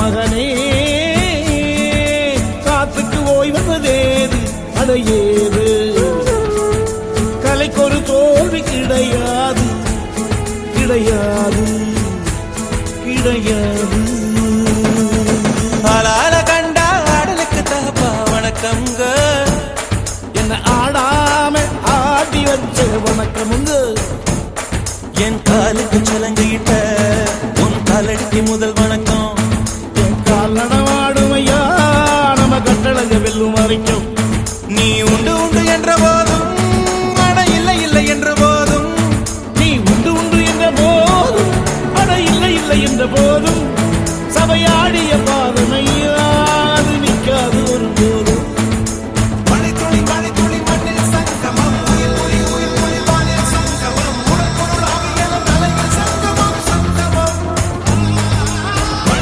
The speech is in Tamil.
மகனே காத்துக்கு ஓய்வதேது அடையேது கலைக்கொரு தோல்வி கிடையாது கிடையாது கிடையாது ஆளால கண்டா ஆடலுக்கு தகப்பா வணக்கம்ங்க என்ன ஆடாம ஆடி வச்ச வணக்கமுங்க என் காலுக்கு சலங்கிட்ட உன் காலடிக்கு முதல் வணக்கம் என் கால் நடமாடுமையா நம்ம கட்டழக வெல்லும் வரைக்கும் நீ உண்டு உண்டு என்ற போதும் அட இல்லை இல்லை என்ற போதும் நீ உண்டு உண்டு என்ற போதும் அட இல்லை இல்லை என்ற போதும்